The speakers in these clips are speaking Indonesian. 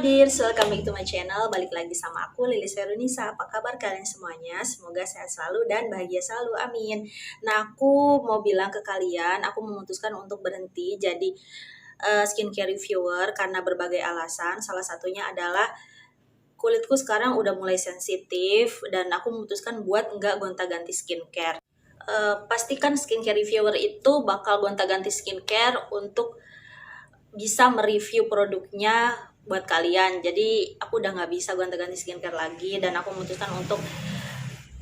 dears, welcome back to my channel. Balik lagi sama aku, Lilis Verunisa. Apa kabar kalian semuanya? Semoga sehat selalu dan bahagia selalu, amin. Nah, aku mau bilang ke kalian, aku memutuskan untuk berhenti jadi skincare reviewer karena berbagai alasan. Salah satunya adalah kulitku sekarang udah mulai sensitif dan aku memutuskan buat nggak gonta-ganti skincare. Pastikan skincare reviewer itu bakal gonta-ganti skincare untuk bisa mereview produknya buat kalian. Jadi aku udah nggak bisa gonta-ganti skincare lagi dan aku memutuskan untuk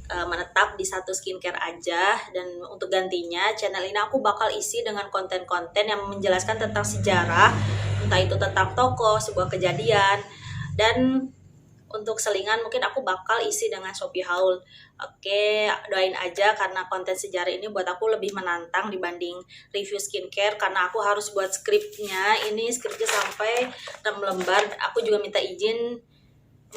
menetap di satu skincare aja. Dan untuk gantinya channel ini aku bakal isi dengan konten-konten yang menjelaskan tentang sejarah, entah itu tentang tokoh, sebuah kejadian, dan untuk selingan mungkin aku bakal isi dengan Shopee Haul. Oke, doain aja karena konten sejarah ini buat aku lebih menantang dibanding review skincare karena aku harus buat skripnya. Ini skripnya sampai 6 lembar. Aku juga minta izin.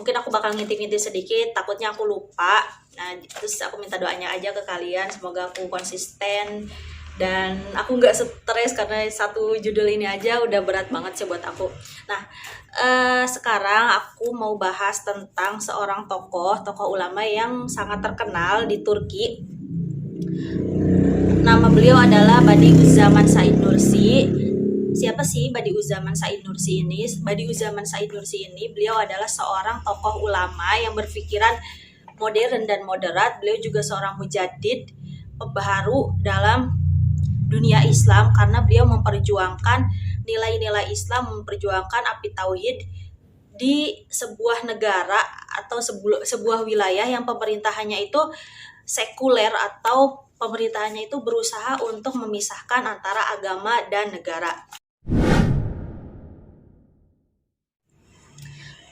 Mungkin aku bakal ngintip-ngintip sedikit, takutnya aku lupa. Nah, terus aku minta doanya aja ke kalian. Semoga aku konsisten dan aku nggak stres karena satu judul ini aja udah berat banget sih buat aku. Nah, sekarang aku mau bahas tentang seorang tokoh ulama yang sangat terkenal di Turki. Nama beliau adalah Badiüzzaman Said Nursi. Siapa sih Badiüzzaman Said Nursi ini? Badiüzzaman Said Nursi ini beliau adalah seorang tokoh ulama yang berpikiran modern dan moderat. Beliau juga seorang mujaddid, pembaharu dalam dunia Islam karena beliau memperjuangkan nilai-nilai Islam, memperjuangkan api tauhid di sebuah negara atau sebuah wilayah yang pemerintahannya itu sekuler atau pemerintahannya itu berusaha untuk memisahkan antara agama dan negara.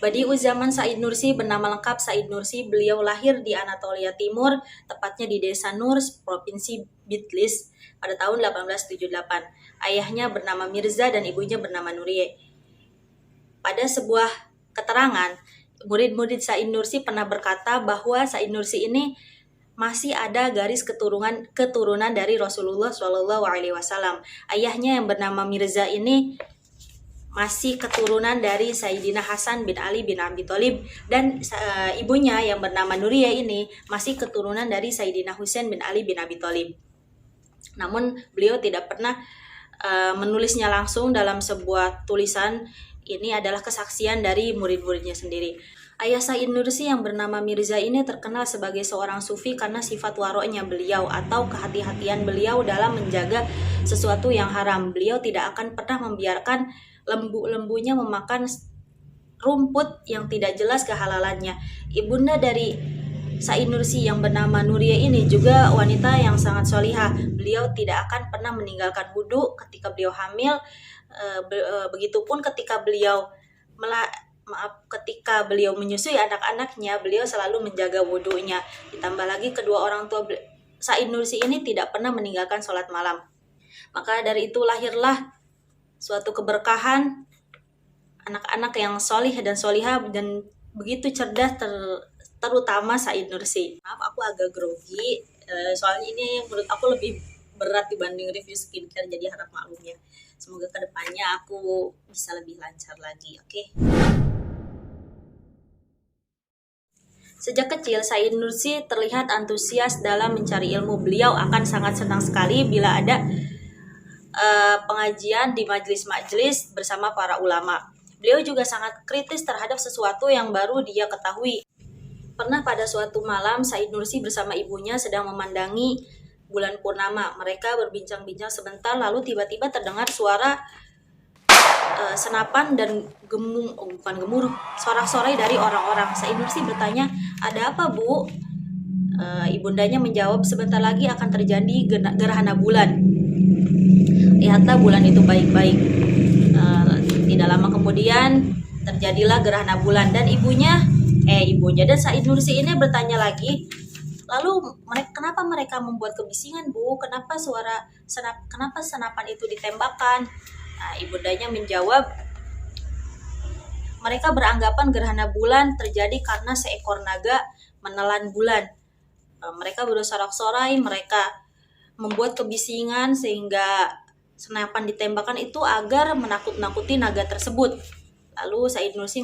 Badiüzzaman Said Nursi bernama lengkap Said Nursi. Beliau lahir di Anatolia Timur, tepatnya di Desa Nurs, Provinsi Bitlis pada tahun 1878. Ayahnya bernama Mirza dan ibunya bernama Nuriye. Pada sebuah keterangan, murid-murid Said Nursi pernah berkata bahwa Said Nursi ini masih ada garis keturunan dari Rasulullah SAW. Ayahnya yang bernama Mirza ini masih keturunan dari Sayyidina Hasan bin Ali bin Abi Thalib dan ibunya yang bernama Nuriye ini masih keturunan dari Sayyidina Husain bin Ali bin Abi Thalib. Namun beliau tidak pernah menulisnya langsung dalam sebuah tulisan. Ini adalah kesaksian dari murid-muridnya sendiri. Ayah Said Nursi yang bernama Mirza ini terkenal sebagai seorang sufi karena sifat waroknya beliau atau kehati-hatian beliau dalam menjaga sesuatu yang haram. Beliau tidak akan pernah membiarkan lembu-lembunya memakan rumput yang tidak jelas kehalalannya. Ibunda dari Said Nursi yang bernama Nuriye ini juga wanita yang sangat solihah. Beliau tidak akan pernah meninggalkan wudhu ketika beliau hamil. Begitupun ketika beliau menyusui anak-anaknya, beliau selalu menjaga wudhunya. Ditambah lagi kedua orang tua Said Nursi ini tidak pernah meninggalkan sholat malam. Maka dari itu lahirlah suatu keberkahan, anak-anak yang solih dan solihah dan begitu cerdas, terutama Said Nursi. Maaf aku agak grogi, soalnya ini menurut aku lebih berat dibanding review skincare, jadi harap maklumnya. Semoga kedepannya aku bisa lebih lancar lagi, oke? Sejak kecil, Said Nursi terlihat antusias dalam mencari ilmu. Beliau akan sangat senang sekali bila ada pengajian di majelis-majelis bersama para ulama. Beliau juga sangat kritis terhadap sesuatu yang baru dia ketahui. Pernah pada suatu malam, Said Nursi bersama ibunya sedang memandangi bulan purnama. Mereka berbincang-bincang sebentar, lalu tiba-tiba terdengar suara senapan dan sorak-sorai dari orang-orang. Said Nursi bertanya, "Ada apa, Bu?" Ibundanya menjawab, "Sebentar lagi akan terjadi gerhana bulan. Lihatlah bulan itu baik-baik." Tidak lama kemudian terjadilah gerhana bulan dan ibunya dan Said Nursi ini bertanya lagi, "Lalu kenapa mereka membuat kebisingan, Bu? Kenapa senapan itu ditembakkan?" Nah, ibundanya menjawab, "Mereka beranggapan gerhana bulan terjadi karena seekor naga menelan bulan. Mereka bersorak-sorai, mereka membuat kebisingan sehingga senapan ditembakkan itu agar menakut-nakuti naga tersebut. Lalu Said Nursi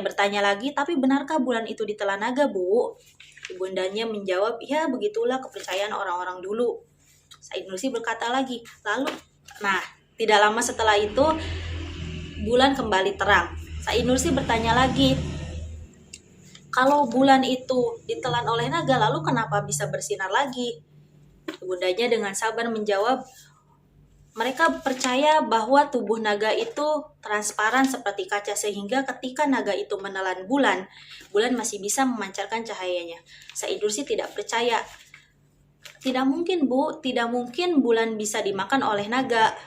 bertanya lagi, tapi benarkah bulan itu ditelan naga, Bu? Ibundanya menjawab, ya begitulah kepercayaan orang-orang dulu. Said Nursi berkata lagi, tidak lama setelah itu bulan kembali terang. Said Nursi bertanya lagi, kalau bulan itu ditelan oleh naga, lalu kenapa bisa bersinar lagi? Ibundanya dengan sabar menjawab, mereka percaya bahwa tubuh naga itu transparan seperti kaca, sehingga ketika naga itu menelan bulan masih bisa memancarkan cahayanya. Said Nursi tidak percaya. Tidak mungkin, Bu, tidak mungkin bulan bisa dimakan oleh naga.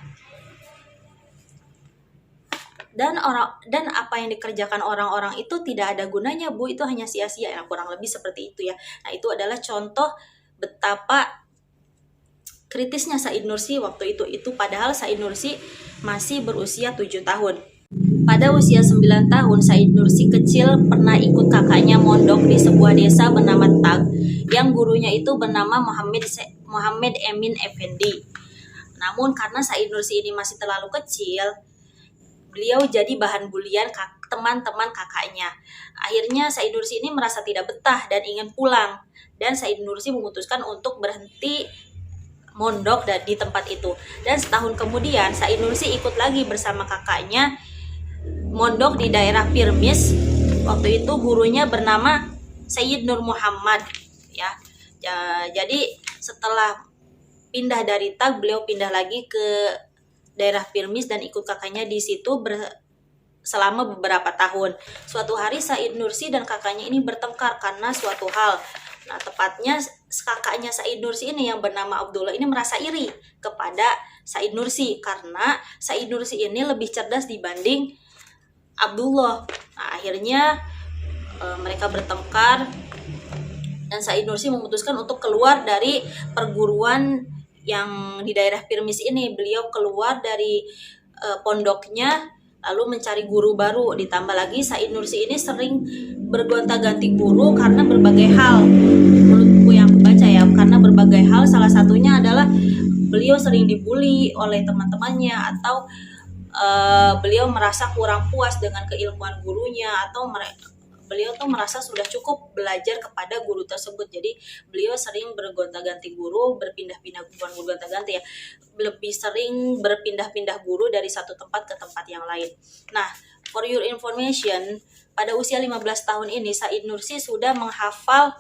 Dan apa yang dikerjakan orang-orang itu tidak ada gunanya, Bu, itu hanya sia-sia. Kurang lebih seperti itu ya. Nah, itu adalah contoh betapa kritisnya Said Nursi waktu itu padahal Said Nursi masih berusia 7 tahun. Pada usia 9 tahun, Said Nursi kecil pernah ikut kakaknya mondok di sebuah desa bernama Tag, yang gurunya itu bernama Muhammad Emin Effendi. Namun karena Said Nursi ini masih terlalu kecil, beliau jadi bahan bulian teman-teman kakaknya. Akhirnya Said Nursi ini merasa tidak betah dan ingin pulang, dan Said Nursi memutuskan untuk berhenti mondok di tempat itu. Dan setahun kemudian Said Nursi ikut lagi bersama kakaknya mondok di daerah Pirmis. Waktu itu gurunya bernama Sayyid Nur Muhammad ya. Jadi setelah pindah dari Tag, beliau pindah lagi ke daerah Pirmis dan ikut kakaknya di situ selama beberapa tahun. Suatu hari Said Nursi dan kakaknya ini bertengkar karena suatu hal. Nah, tepatnya kakaknya Said Nursi ini yang bernama Abdullah ini merasa iri kepada Said Nursi karena Said Nursi ini lebih cerdas dibanding Abdullah. Nah, akhirnya mereka bertengkar dan Said Nursi memutuskan untuk keluar dari perguruan yang di daerah Pirmis ini. Beliau keluar dari pondoknya lalu mencari guru baru. Ditambah lagi Said Nursi ini sering bergonta-ganti guru karena berbagai hal. Menurut buku yang aku baca ya, karena berbagai hal, salah satunya adalah beliau sering dibully oleh teman-temannya, atau beliau merasa kurang puas dengan keilmuan gurunya, atau beliau tuh merasa sudah cukup belajar kepada guru tersebut. Jadi beliau sering bergonta-ganti guru, bukan bergonta-ganti ya, lebih sering berpindah-pindah guru dari satu tempat ke tempat yang lain. Nah, for your information, pada usia 15 tahun ini Said Nursi sudah menghafal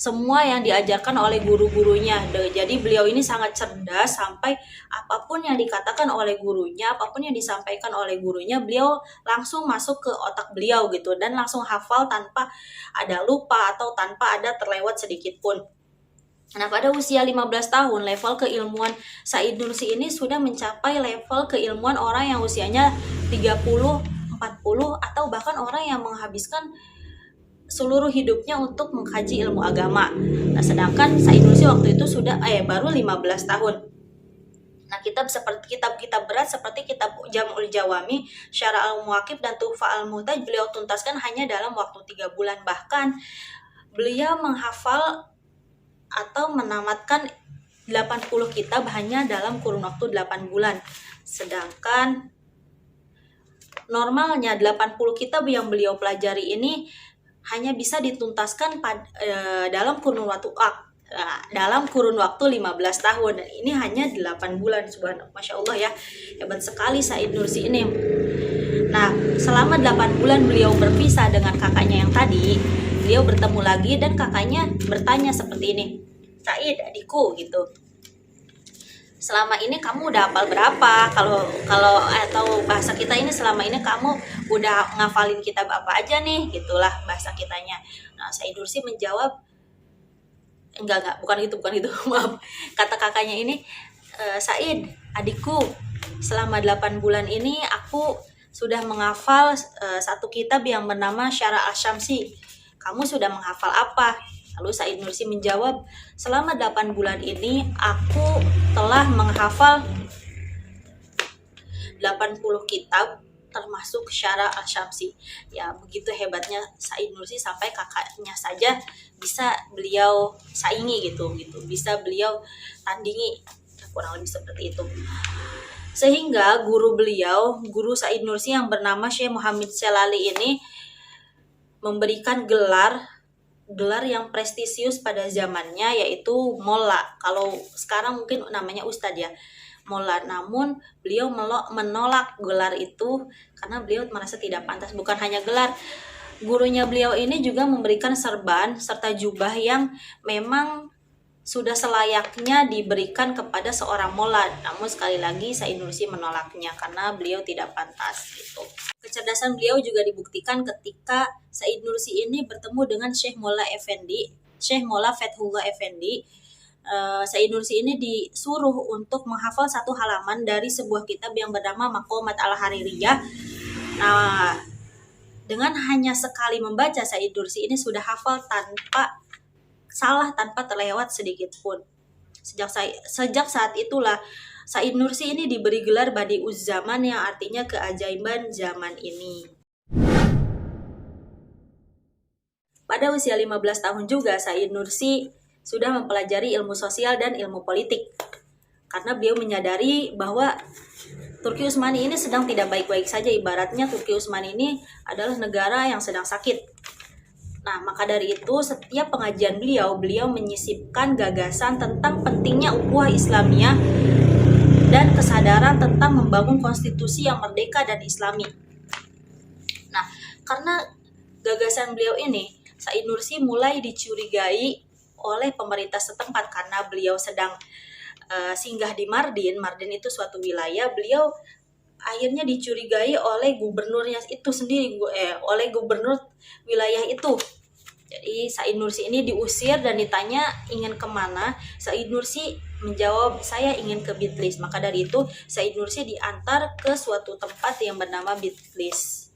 semua yang diajarkan oleh guru-gurunya. Jadi beliau ini sangat cerdas, sampai apapun yang dikatakan oleh gurunya, apapun yang disampaikan oleh gurunya, beliau langsung masuk ke otak beliau gitu, dan langsung hafal tanpa ada lupa atau tanpa ada terlewat sedikit pun. Nah, pada usia 15 tahun, level keilmuan Said Nursi ini sudah mencapai level keilmuan orang yang usianya 30, 40, atau bahkan orang yang menghabiskan seluruh hidupnya untuk mengkaji ilmu agama. Nah, sedangkan Said Nursi waktu itu sudah baru 15 tahun. Nah, kitab-kitab berat seperti kitab Jam'ul Jawami, Syara al-Muwaqif, dan Tuhfa al-Muhtaj beliau tuntaskan hanya dalam waktu 3 bulan. Bahkan beliau menghafal atau menamatkan 80 kitab hanya dalam kurun waktu 8 bulan. Sedangkan normalnya 80 kitab yang beliau pelajari ini hanya bisa dituntaskan dalam kurun waktu 15 tahun, dan ini hanya 8 bulan. Subhanallah, Masya Allah ya, hebat sekali Said Nursi ini. Nah, selama 8 bulan beliau berpisah dengan kakaknya yang tadi, beliau bertemu lagi dan kakaknya bertanya seperti ini, Said, adikku gitu, selama ini kamu udah hafal berapa? Kalau atau bahasa kita ini, selama ini kamu udah ngafalin kitab apa aja nih? Gitulah bahasa kitanya. Nah, Said Nursi menjawab, bukan itu. Maaf. Kata kakaknya ini, Said, adikku, selama 8 bulan ini aku sudah menghafal satu kitab yang bernama Syara al-Syamsi. Kamu sudah menghafal apa? Lalu Said Nursi menjawab, selama 8 bulan ini aku telah menghafal 80 kitab termasuk Syara al-Syamsi. Ya, begitu hebatnya Said Nursi sampai kakaknya saja bisa beliau saingi gitu. Bisa beliau tandingi. Kurang lebih seperti itu. Sehingga guru Said Nursi yang bernama Syekh Muhammad Syalali ini memberikan gelar yang prestisius pada zamannya, yaitu Molla. Kalau sekarang mungkin namanya Ustadz ya, Molla. Namun beliau menolak gelar itu karena beliau merasa tidak pantas. Bukan hanya gelar, gurunya beliau ini juga memberikan serban serta jubah yang memang sudah selayaknya diberikan kepada seorang molla. Namun sekali lagi Said Nursi menolaknya karena beliau tidak pantas gitu. Kecerdasan beliau juga dibuktikan ketika Said Nursi ini bertemu dengan Syekh Molla Fethullah Effendi. Said Nursi ini disuruh untuk menghafal satu halaman dari sebuah kitab yang bernama Maqamat Al-Haririyah. Nah, dengan hanya sekali membaca, Said Nursi ini sudah hafal tanpa salah, tanpa terlewat sedikit pun. Sejak saat itulah Said Nursi ini diberi gelar Badi'uz Zaman, yang artinya keajaiban zaman ini. Pada usia 15 tahun juga Said Nursi sudah mempelajari ilmu sosial dan ilmu politik. Karena beliau menyadari bahwa Turki Utsmani ini sedang tidak baik-baik saja. Ibaratnya Turki Utsmani ini adalah negara yang sedang sakit. Nah, maka dari itu setiap pengajian beliau menyisipkan gagasan tentang pentingnya ukhuwah Islamiyah dan kesadaran tentang membangun konstitusi yang merdeka dan Islami. Nah, karena gagasan beliau ini, Said Nursi mulai dicurigai oleh pemerintah setempat karena beliau sedang singgah di Mardin. Mardin itu suatu wilayah. Beliau akhirnya dicurigai oleh gubernurnya itu sendiri, oleh gubernur wilayah itu. Jadi Said Nursi ini diusir dan ditanya ingin kemana. Said Nursi menjawab, saya ingin ke Bitlis. Maka dari itu Said Nursi diantar ke suatu tempat yang bernama Bitlis.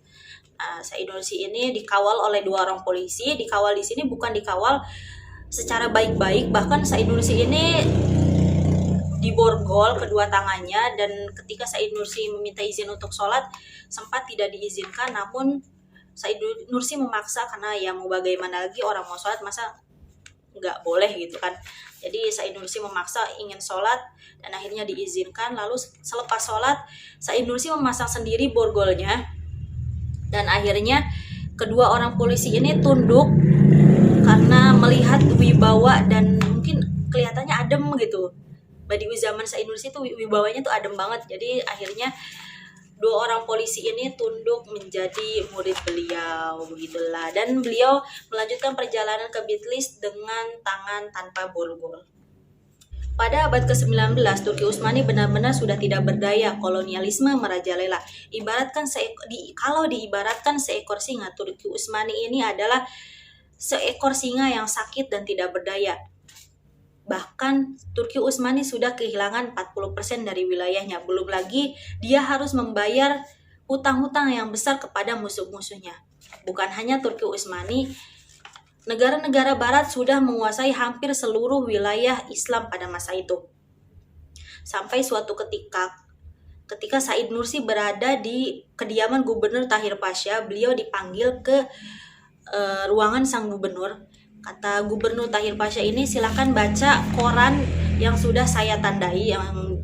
Said Nursi ini dikawal oleh 2 orang polisi. Dikawal di sini bukan dikawal secara baik-baik, bahkan Said Nursi ini diborgol kedua tangannya, dan ketika Said Nursi meminta izin untuk sholat sempat tidak diizinkan. Namun Said Nursi memaksa karena ya mau bagaimana lagi, orang mau sholat masa nggak boleh gitu kan. Jadi Said Nursi memaksa ingin sholat dan akhirnya diizinkan. Lalu selepas sholat Said Nursi memasang sendiri borgolnya, dan akhirnya kedua orang polisi ini tunduk karena melihat wibawa dan mungkin kelihatannya adem gitu. Badi'uz Zaman Said Nursi itu wibawanya tuh adem banget. Jadi akhirnya 2 orang polisi ini tunduk menjadi murid beliau, begitulah. Dan beliau melanjutkan perjalanan ke Bitlis dengan tangan tanpa borgol. Pada abad ke-19, Turki Utsmani benar-benar sudah tidak berdaya. Kolonialisme merajalela. Kalau diibaratkan seekor singa, Turki Utsmani ini adalah seekor singa yang sakit dan tidak berdaya. Bahkan Turki Utsmani sudah kehilangan 40% dari wilayahnya. Belum lagi dia harus membayar hutang-hutang yang besar kepada musuh-musuhnya. Bukan hanya Turki Utsmani, negara-negara barat sudah menguasai hampir seluruh wilayah Islam pada masa itu. Sampai suatu ketika Said Nursi berada di kediaman Gubernur Tahir Pasha, beliau dipanggil ke ruangan sang gubernur. Kata Gubernur Tahir Pasha ini, silakan baca koran yang sudah saya tandai.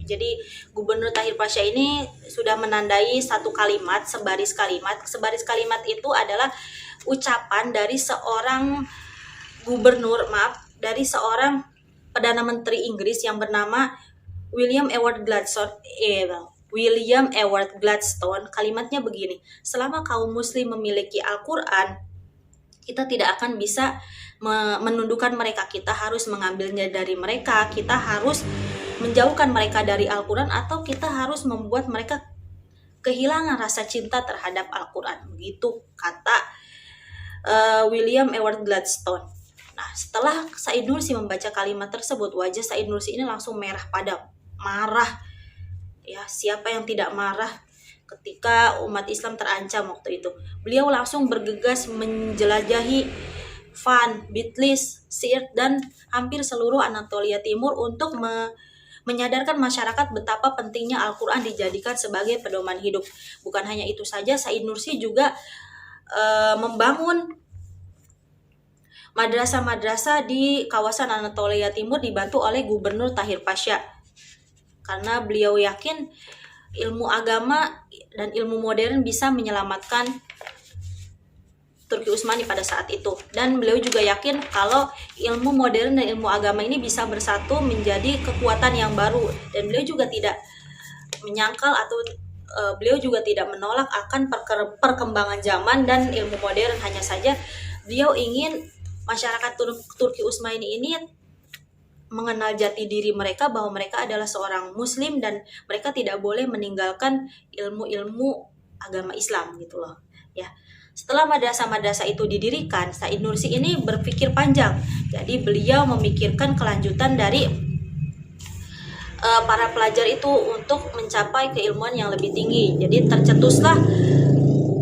Jadi Gubernur Tahir Pasha ini sudah menandai satu kalimat, sebaris kalimat. Sebaris kalimat itu adalah ucapan dari seorang dari seorang Perdana Menteri Inggris yang bernama William Ewart Gladstone. Kalimatnya begini, selama kaum muslim memiliki Al-Quran, kita tidak akan bisa menundukkan mereka. Kita harus mengambilnya dari mereka. Kita harus menjauhkan mereka dari Al-Quran, atau kita harus membuat mereka kehilangan rasa cinta terhadap Al-Quran. Begitu kata William Ewart Gladstone. Nah, setelah Said Nursi membaca kalimat tersebut, wajah Said Nursi ini langsung merah padam, marah. Ya, siapa yang tidak marah ketika umat Islam terancam waktu itu? Beliau langsung bergegas menjelajahi Van, Bitlis, Siirt, dan hampir seluruh Anatolia Timur untuk menyadarkan masyarakat betapa pentingnya Al-Quran dijadikan sebagai pedoman hidup. Bukan hanya itu saja, Said Nursi juga membangun madrasah-madrasah di kawasan Anatolia Timur dibantu oleh Gubernur Tahir Pasha. Karena beliau yakin ilmu agama dan ilmu modern bisa menyelamatkan Turki Utsmani pada saat itu. Dan beliau juga yakin kalau ilmu modern dan ilmu agama ini bisa bersatu menjadi kekuatan yang baru. Dan beliau juga tidak menyangkal atau beliau juga tidak menolak akan perkembangan zaman dan ilmu modern. Hanya saja beliau ingin masyarakat Turki Utsmani ini mengenal jati diri mereka bahwa mereka adalah seorang muslim dan mereka tidak boleh meninggalkan ilmu-ilmu agama Islam gitu loh ya. Setelah madrasah-madrasah itu didirikan, Said Nursi ini berpikir panjang. Jadi beliau memikirkan kelanjutan dari para pelajar itu untuk mencapai keilmuan yang lebih tinggi. Jadi tercetuslah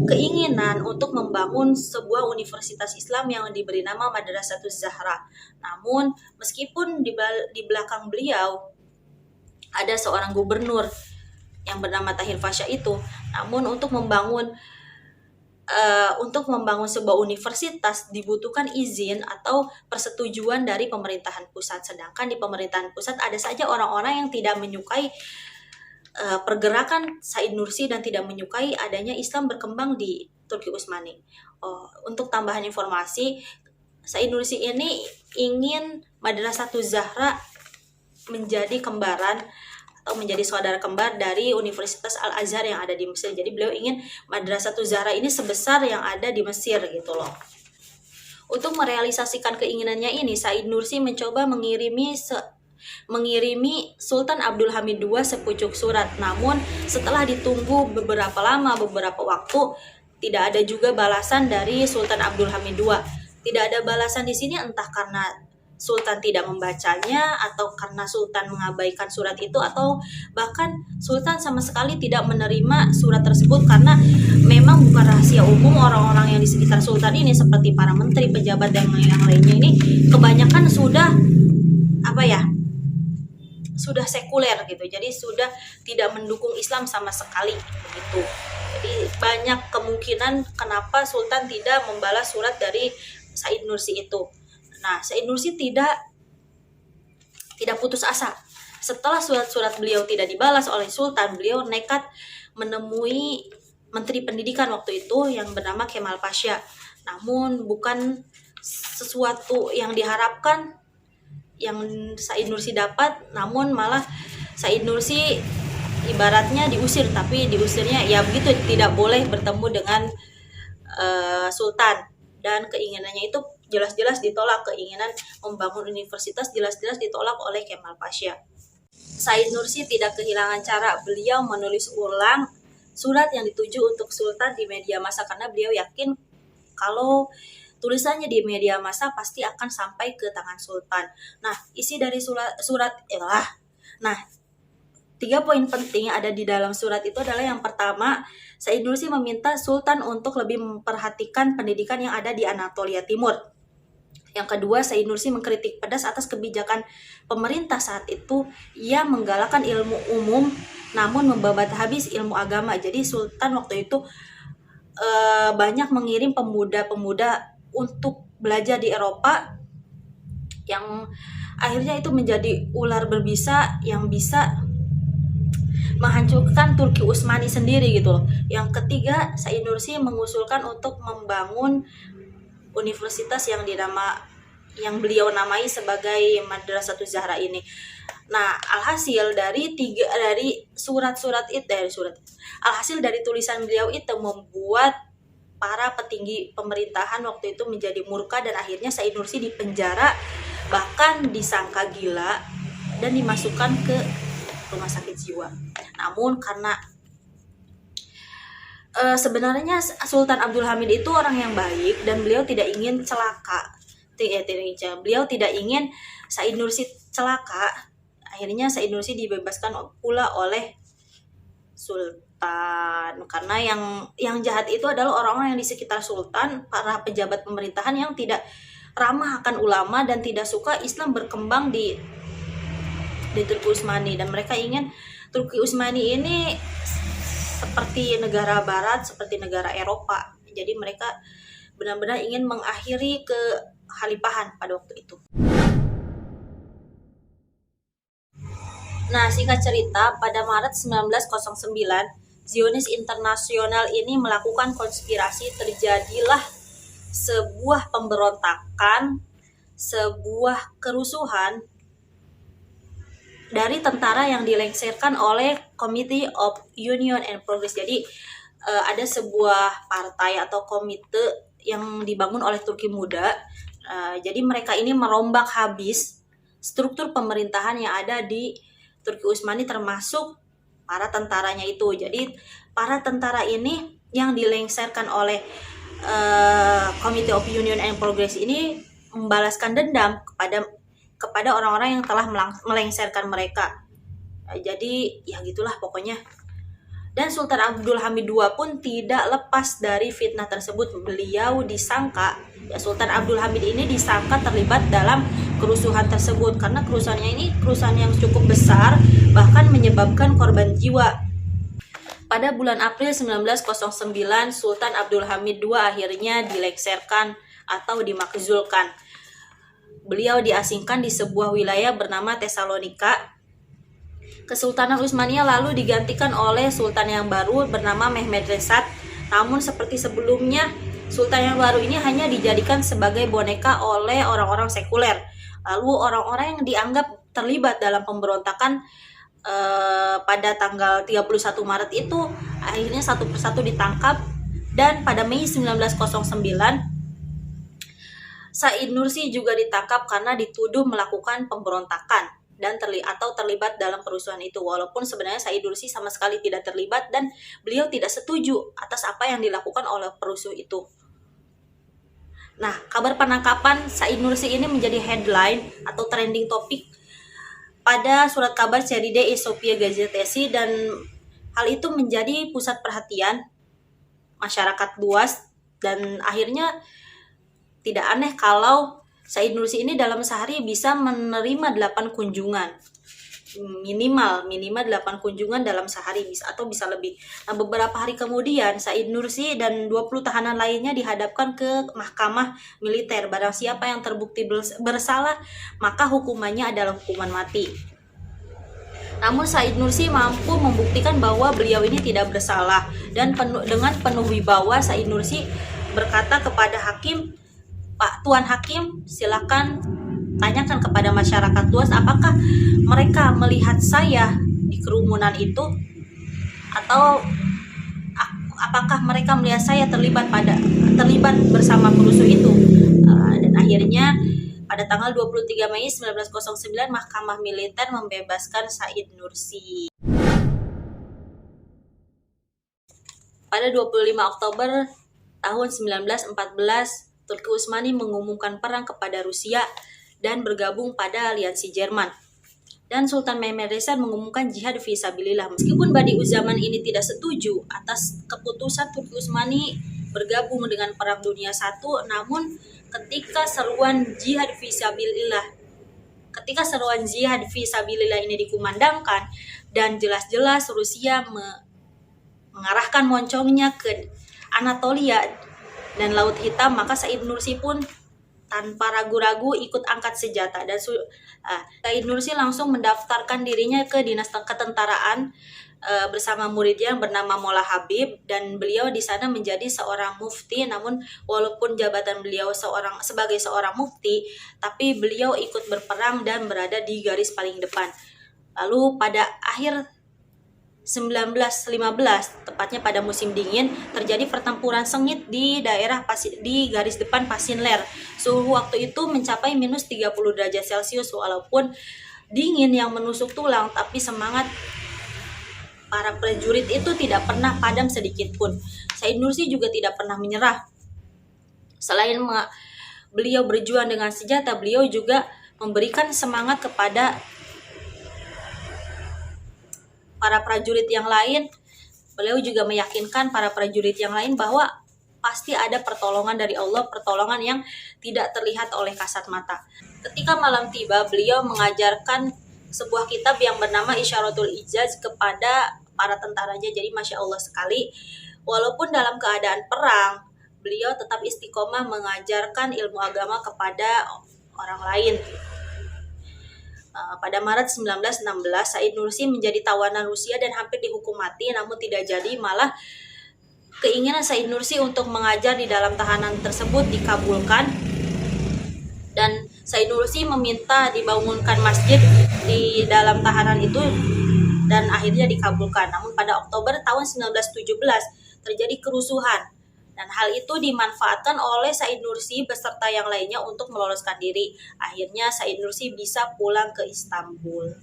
keinginan untuk membangun sebuah universitas Islam yang diberi nama Madrasatuz Zahra. Namun meskipun di belakang beliau ada seorang gubernur yang bernama Tahir Fasya itu, namun untuk membangun sebuah universitas dibutuhkan izin atau persetujuan dari pemerintahan pusat. Sedangkan di pemerintahan pusat ada saja orang-orang yang tidak menyukai pergerakan Said Nursi dan tidak menyukai adanya Islam berkembang di Turki Utsmani. Untuk tambahan informasi, Said Nursi ini ingin Madrasatuz Zahra menjadi kembaran atau menjadi saudara kembar dari Universitas Al-Azhar yang ada di Mesir. Jadi beliau ingin Madrasatuz Zahra ini sebesar yang ada di Mesir gitu loh. Untuk merealisasikan keinginannya ini, Said Nursi mencoba mengirimi Sultan Abdul Hamid II sepucuk surat. Namun setelah ditunggu beberapa waktu, tidak ada juga balasan dari Sultan Abdul Hamid II. Tidak ada balasan di sini entah karena Sultan tidak membacanya atau karena Sultan mengabaikan surat itu atau bahkan Sultan sama sekali tidak menerima surat tersebut karena memang bukan rahasia umum orang-orang yang di sekitar Sultan ini seperti para menteri, pejabat dan yang lainnya ini kebanyakan sudah sudah sekuler gitu. Jadi sudah tidak mendukung Islam sama sekali begitu. Jadi banyak kemungkinan kenapa Sultan tidak membalas surat dari Said Nursi itu. Nah, Said Nursi tidak putus asa. Setelah surat-surat beliau tidak dibalas oleh Sultan, beliau nekat menemui Menteri Pendidikan waktu itu yang bernama Kemal Pasha. Namun bukan sesuatu yang diharapkan yang Said Nursi dapat, namun malah Said Nursi ibaratnya diusir, tapi diusirnya ya begitu, tidak boleh bertemu dengan Sultan. Dan keinginannya itu jelas-jelas ditolak, keinginan membangun universitas jelas-jelas ditolak oleh Kemal Pasha. Said Nursi tidak kehilangan cara, beliau menulis ulang surat yang dituju untuk Sultan di media massa karena beliau yakin kalau tulisannya di media massa pasti akan sampai ke tangan Sultan. Nah, isi dari Nah, 3 poin penting yang ada di dalam surat itu adalah yang pertama, Said Nursi meminta Sultan untuk lebih memperhatikan pendidikan yang ada di Anatolia Timur. Yang kedua, Said Nursi mengkritik pedas atas kebijakan pemerintah saat itu yang menggalakkan ilmu umum namun membabat habis ilmu agama. Jadi Sultan waktu itu banyak mengirim pemuda-pemuda untuk belajar di Eropa yang akhirnya itu menjadi ular berbisa yang bisa menghancurkan Turki Utsmani sendiri gitu loh. Yang ketiga, Said Nursi mengusulkan untuk membangun universitas yang beliau namai sebagai Madrasatuz Zahra ini. Nah, alhasil dari tulisan beliau itu membuat para petinggi pemerintahan waktu itu menjadi murka dan akhirnya Said Nursi dipenjara, bahkan disangka gila dan dimasukkan ke rumah sakit jiwa. Namun karena sebenarnya Sultan Abdul Hamid itu orang yang baik dan beliau tidak ingin beliau tidak ingin Said Nursi celaka. Akhirnya Said Nursi dibebaskan pula oleh Sultan karena yang jahat itu adalah orang-orang yang di sekitar Sultan, para pejabat pemerintahan yang tidak ramah akan ulama dan tidak suka Islam berkembang di Turki Utsmani, dan mereka ingin Turki Utsmani ini seperti negara barat, seperti negara Eropa. Jadi mereka benar-benar ingin mengakhiri kekhalifahan pada waktu itu. Nah, singkat cerita, pada Maret 1909, Zionis Internasional ini melakukan konspirasi, terjadilah sebuah pemberontakan, sebuah kerusuhan dari tentara yang dilengsarkan oleh Committee of Union and Progress. Jadi ada sebuah partai atau komite yang dibangun oleh Turki Muda. Jadi mereka ini merombak habis struktur pemerintahan yang ada di Turki Utsmani, termasuk para tentaranya itu. Jadi para tentara ini yang dilengsarkan oleh Committee of Union and Progress ini membalaskan dendam kepada orang-orang yang telah melengsarkan mereka. Jadi ya gitulah pokoknya. Dan Sultan Abdul Hamid II pun tidak lepas dari fitnah tersebut. Beliau disangka, Sultan Abdul Hamid ini disangka terlibat dalam kerusuhan tersebut, karena kerusuhannya ini kerusuhan yang cukup besar, bahkan menyebabkan korban jiwa. Pada bulan April 1909, Sultan Abdul Hamid II akhirnya dilengsarkan atau dimakzulkan. Beliau diasingkan di sebuah wilayah bernama Tesalonika. Kesultanan Utsmaniyah lalu digantikan oleh sultan yang baru bernama Mehmed Resat. Namun seperti sebelumnya, sultan yang baru ini hanya dijadikan sebagai boneka oleh orang-orang sekuler. Lalu orang-orang yang dianggap terlibat dalam pemberontakan pada tanggal 31 Maret itu akhirnya satu persatu ditangkap, dan pada Mei 1909 Said Nursi juga ditangkap karena dituduh melakukan pemberontakan dan terlibat dalam kerusuhan itu. Walaupun sebenarnya Said Nursi sama sekali tidak terlibat dan beliau tidak setuju atas apa yang dilakukan oleh perusuh itu. Nah, kabar penangkapan Said Nursi ini menjadi headline atau trending topik pada surat kabar Ceride Sofia Gazetesi, dan hal itu menjadi pusat perhatian masyarakat luas. Dan akhirnya tidak aneh kalau Said Nursi ini dalam sehari bisa menerima 8 kunjungan. Minimal 8 kunjungan dalam sehari, atau bisa lebih. Nah, beberapa hari kemudian Said Nursi dan 20 tahanan lainnya dihadapkan ke mahkamah militer. Barang siapa yang terbukti bersalah, maka hukumannya adalah hukuman mati. Namun Said Nursi mampu membuktikan bahwa beliau ini tidak bersalah, dan dengan penuh wibawa Said Nursi berkata kepada hakim, "Pak Tuan Hakim, silakan tanyakan kepada masyarakat luas apakah mereka melihat saya di kerumunan itu, atau apakah mereka melihat saya terlibat bersama perusuh itu." Dan akhirnya pada tanggal 23 Mei 1909 Mahkamah Militer membebaskan Said Nursi. Pada 25 Oktober tahun 1914, Turki Utsmani mengumumkan perang kepada Rusia dan bergabung pada aliansi Jerman. Dan Sultan Mehmed Reza mengumumkan jihad fisabilillah. Meskipun Badi'uz Zaman ini tidak setuju atas keputusan Turki Utsmani bergabung dengan Perang Dunia I, namun ketika seruan jihad fisabilillah ini dikumandangkan dan jelas-jelas Rusia mengarahkan moncongnya ke Anatolia dan Laut Hitam, maka Said Nursi pun tanpa ragu-ragu ikut angkat senjata, dan Said Nursi langsung mendaftarkan dirinya ke dinas ketentaraan bersama muridnya yang bernama Molla Habib, dan beliau di sana menjadi seorang mufti. Namun walaupun jabatan beliau sebagai seorang mufti, tapi beliau ikut berperang dan berada di garis paling depan. Lalu pada akhir 1915, tepatnya pada musim dingin, terjadi pertempuran sengit di garis depan Pasinler. Suhu waktu itu mencapai minus 30 derajat Celcius. Walaupun dingin yang menusuk tulang, tapi semangat para prajurit itu tidak pernah padam sedikit pun. Said Nursi juga tidak pernah menyerah. Selain beliau berjuang dengan senjata, beliau juga memberikan semangat kepada para prajurit yang lain. Beliau juga meyakinkan para prajurit yang lain bahwa pasti ada pertolongan dari Allah, pertolongan yang tidak terlihat oleh kasat mata. Ketika malam tiba, beliau mengajarkan sebuah kitab yang bernama Isyaratul Ijaz kepada para tentaranya. Jadi Masya Allah sekali, walaupun dalam keadaan perang, beliau tetap istiqomah mengajarkan ilmu agama kepada orang lain. Pada Maret 1916, Said Nursi menjadi tawanan Rusia dan hampir dihukum mati, namun tidak jadi. Malah keinginan Said Nursi untuk mengajar di dalam tahanan tersebut dikabulkan, dan Said Nursi meminta dibangunkan masjid di dalam tahanan itu dan akhirnya dikabulkan. Namun pada Oktober tahun 1917 terjadi kerusuhan, dan hal itu dimanfaatkan oleh Said Nursi beserta yang lainnya untuk meloloskan diri. Akhirnya Said Nursi bisa pulang ke Istanbul.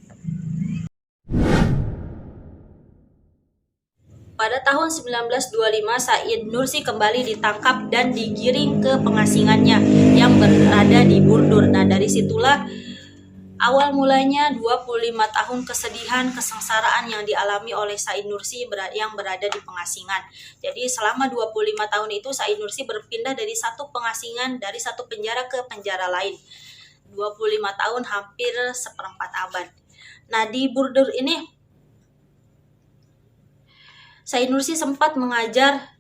Pada tahun 1925, Said Nursi kembali ditangkap dan digiring ke pengasingannya yang berada di Burdur. Nah, dari situlah awal mulanya 25 tahun kesedihan, kesengsaraan yang dialami oleh Said Nursi yang berada di pengasingan. Jadi selama 25 tahun itu Said Nursi berpindah dari satu pengasingan, dari satu penjara ke penjara lain. 25 tahun, hampir seperempat abad. Nah, di Burdur ini Said Nursi sempat mengajar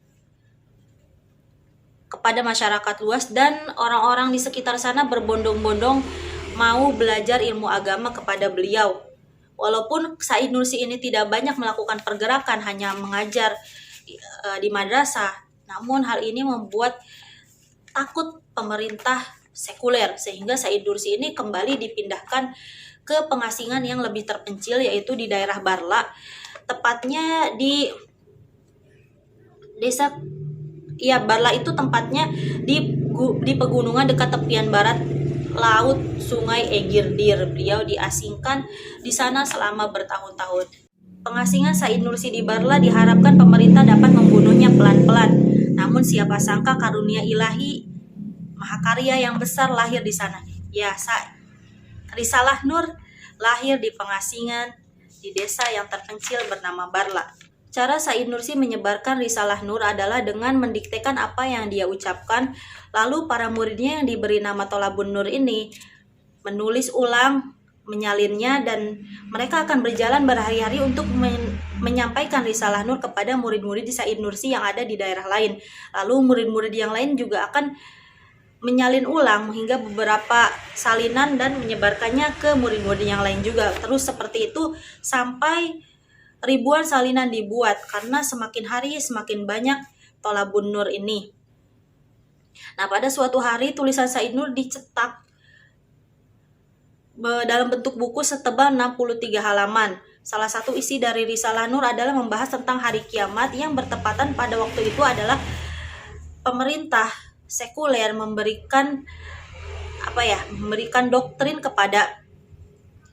kepada masyarakat luas, dan orang-orang di sekitar sana berbondong-bondong mau belajar ilmu agama kepada beliau. Walaupun Said Nursi ini tidak banyak melakukan pergerakan, hanya mengajar di madrasah, namun hal ini membuat takut pemerintah sekuler, sehingga Said Nursi ini kembali dipindahkan ke pengasingan yang lebih terpencil, yaitu di daerah Barla, tepatnya di desa Barla itu tempatnya di pegunungan dekat tepian barat laut Sungai Egirdir. Beliau diasingkan di sana selama bertahun-tahun. Pengasingan Said Nursi di Barla diharapkan pemerintah dapat membunuhnya pelan-pelan. Namun siapa sangka karunia ilahi, mahakarya yang besar lahir di sana. Ya, Risalah Nur lahir di pengasingan di desa yang terpencil bernama Barla. Cara Said Nursi menyebarkan Risalah Nur adalah dengan mendiktekan apa yang dia ucapkan, lalu para muridnya yang diberi nama Tolabun Nur ini menulis ulang, menyalinnya, dan mereka akan berjalan berhari-hari untuk menyampaikan Risalah Nur kepada murid-murid di Said Nursi yang ada di daerah lain. Lalu murid-murid yang lain juga akan menyalin ulang hingga beberapa salinan dan menyebarkannya ke murid-murid yang lain juga. Terus seperti itu sampai ribuan salinan dibuat, karena semakin hari semakin banyak Tolabun Nur ini. Nah, pada suatu hari tulisan Said Nur dicetak dalam bentuk buku setebal 63 halaman. Salah satu isi dari Risalah Nur adalah membahas tentang hari kiamat, yang bertepatan pada waktu itu adalah pemerintah sekuler memberikan doktrin kepada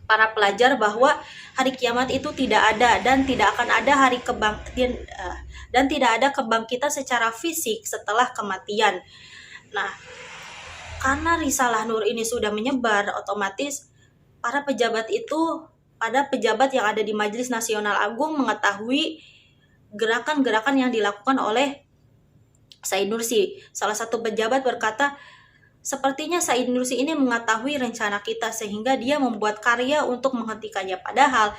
para pelajar bahwa hari kiamat itu tidak ada, dan tidak akan ada dan tidak ada kebangkitan secara fisik setelah kematian. Nah, karena Risalah Nur ini sudah menyebar, otomatis para pejabat yang ada di Majelis Nasional Agung mengetahui gerakan-gerakan yang dilakukan oleh Said Nursi. Salah satu pejabat berkata, sepertinya Said Nursi ini mengetahui rencana kita sehingga dia membuat karya untuk menghentikannya. Padahal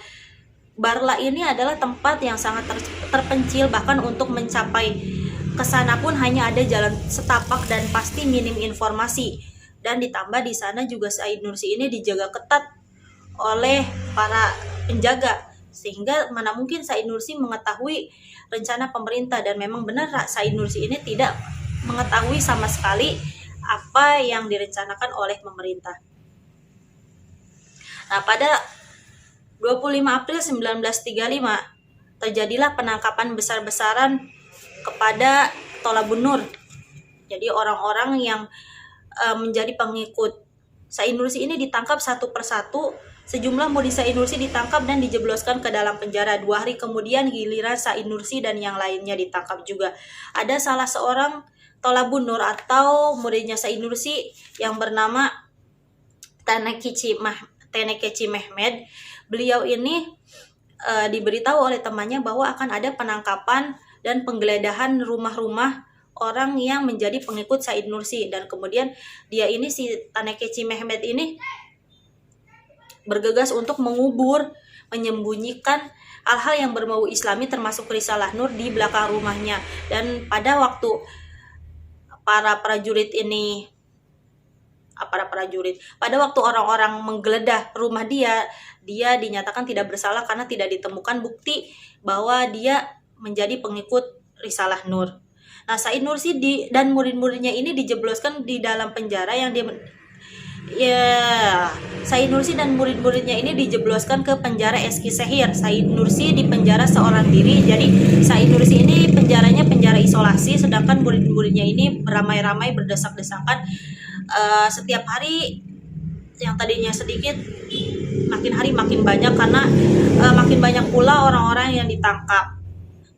Barla ini adalah tempat yang sangat terpencil, bahkan untuk mencapai ke sana pun hanya ada jalan setapak dan pasti minim informasi. Dan ditambah di sana juga Said Nursi ini dijaga ketat oleh para penjaga, sehingga mana mungkin Said Nursi mengetahui rencana pemerintah. Dan memang benar Said Nursi ini tidak mengetahui sama sekali apa yang direncanakan oleh pemerintah. Nah, pada 25 April 1935 terjadilah penangkapan besar-besaran kepada Tolabun Nur. Jadi orang-orang yang menjadi pengikut Said Nursi ini ditangkap satu persatu. Sejumlah murid Said Nursi ditangkap dan dijebloskan ke dalam penjara. 2 hari kemudian giliran Said Nursi dan yang lainnya ditangkap juga. Ada salah seorang Tolabun Nur atau muridnya Said Nursi yang bernama Tenekeci Mehmed. Beliau ini diberitahu oleh temannya bahwa akan ada penangkapan dan penggeledahan rumah-rumah orang yang menjadi pengikut Said Nursi. Dan kemudian dia ini, si Tenekeci Mehmed ini, bergegas untuk mengubur, menyembunyikan hal-hal yang berbau Islami termasuk Risalah Nur di belakang rumahnya. Dan pada waktu para prajurit ini para prajurit. Pada waktu orang-orang menggeledah rumah dia dinyatakan tidak bersalah karena tidak ditemukan bukti bahwa dia menjadi pengikut Risalah Nur. Nah, Said Nursi dan murid-muridnya ini dijebloskan di dalam penjara yang dia Said Nursi dan murid-muridnya ini dijebloskan ke penjara Eski Sehir. Said Nursi di penjara seorang diri. Jadi Said Nursi ini penjaranya penjara isolasi, sedangkan murid-muridnya ini beramai-ramai berdesak-desakan. Setiap hari yang tadinya sedikit makin hari makin banyak karena makin banyak pula orang-orang yang ditangkap.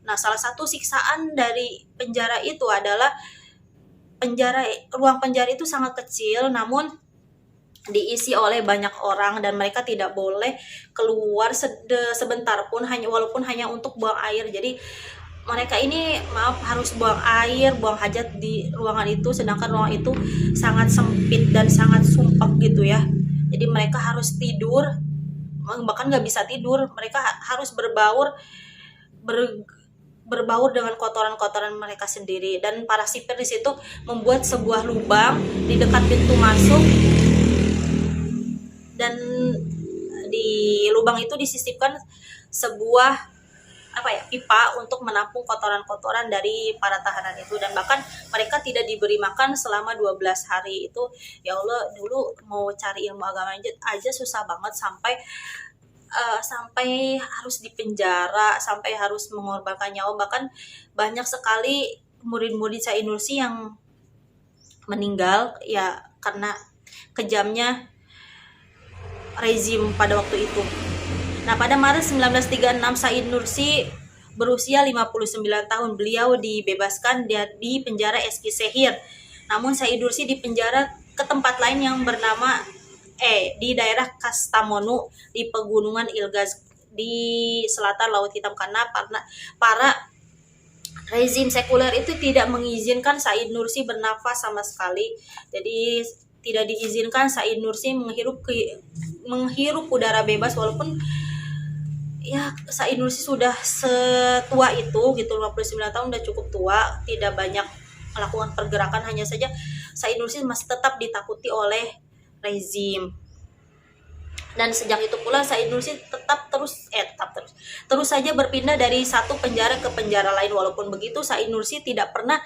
Nah, salah satu siksaan dari penjara itu adalah ruang penjara itu sangat kecil namun diisi oleh banyak orang dan mereka tidak boleh keluar sebentar pun, walaupun hanya untuk buang air. Jadi mereka ini harus buang air, buang hajat di ruangan itu, sedangkan ruangan itu sangat sempit dan sangat sumpek gitu ya. Jadi mereka harus tidur, bahkan nggak bisa tidur, mereka harus berbaur dengan kotoran-kotoran mereka sendiri. Dan para sipir di situ membuat sebuah lubang di dekat pintu masuk, dan di lubang itu disisipkan sebuah pipa untuk menampung kotoran-kotoran dari para tahanan itu. Dan bahkan mereka tidak diberi makan selama 12 hari. Itu ya Allah, dulu mau cari ilmu agama aja susah banget, sampai harus dipenjara, sampai harus mengorbankan nyawa. Bahkan banyak sekali murid-murid Said Nursi yang meninggal ya karena kejamnya rezim pada waktu itu. Nah, pada Maret 1936 Said Nursi berusia 59 tahun. Beliau dibebaskan di penjara Eski Sehir. Namun Said Nursi dipenjara ke tempat lain yang bernama di daerah Kastamonu di pegunungan Ilgaz di selatan Laut Hitam, karena para rezim sekuler itu tidak mengizinkan Said Nursi bernafas sama sekali. Jadi tidak diizinkan Said Nursi menghirup udara bebas, walaupun ya Said Nursi sudah setua itu gitu, 59 tahun udah cukup tua, tidak banyak melakukan pergerakan, hanya saja Said Nursi masih tetap ditakuti oleh rezim. Dan sejak itu pula Said Nursi terus saja berpindah dari satu penjara ke penjara lain. Walaupun begitu, Said Nursi tidak pernah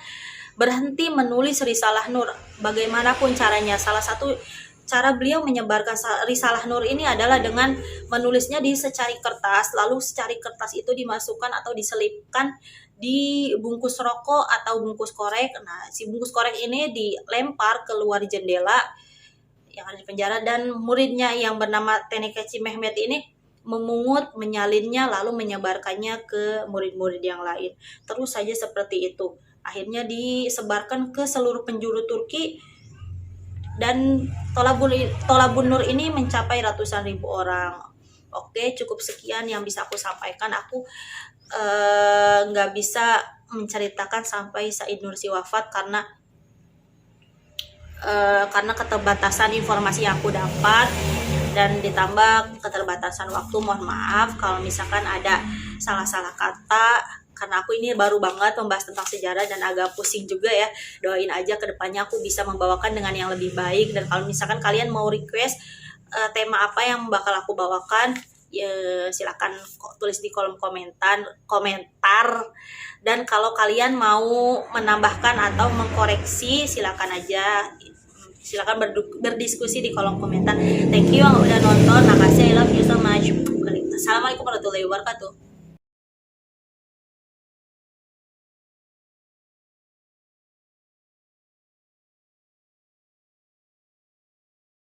berhenti menulis Risalah Nur bagaimanapun caranya. Salah satu cara beliau menyebarkan Risalah Nur ini adalah dengan menulisnya di secari kertas, lalu secari kertas itu dimasukkan atau diselipkan di bungkus rokok atau bungkus korek. Nah, si bungkus korek ini dilempar keluar jendela yang ada di penjara, dan muridnya yang bernama Tenekeci Mehmet ini memungut, menyalinnya, lalu menyebarkannya ke murid-murid yang lain. Terus saja seperti itu. Akhirnya disebarkan ke seluruh penjuru Turki, dan Tolabun Nur ini mencapai ratusan ribu orang. Oke, cukup sekian yang bisa aku sampaikan. Aku nggak bisa menceritakan sampai Said Nursi wafat karena keterbatasan informasi yang aku dapat, dan ditambah keterbatasan waktu. Mohon maaf kalau misalkan ada salah-salah kata, karena aku ini baru banget membahas tentang sejarah dan agak pusing juga ya. Doain aja kedepannya aku bisa membawakan dengan yang lebih baik. Dan kalau misalkan kalian mau request tema apa yang bakal aku bawakan, ya silakan tulis di kolom komentar. Dan kalau kalian mau menambahkan atau mengkoreksi, silakan aja. Silakan berdiskusi di kolom komentar. Thank you yang udah nonton. Makasih, I love you so much. Assalamualaikum warahmatullahi wabarakatuh.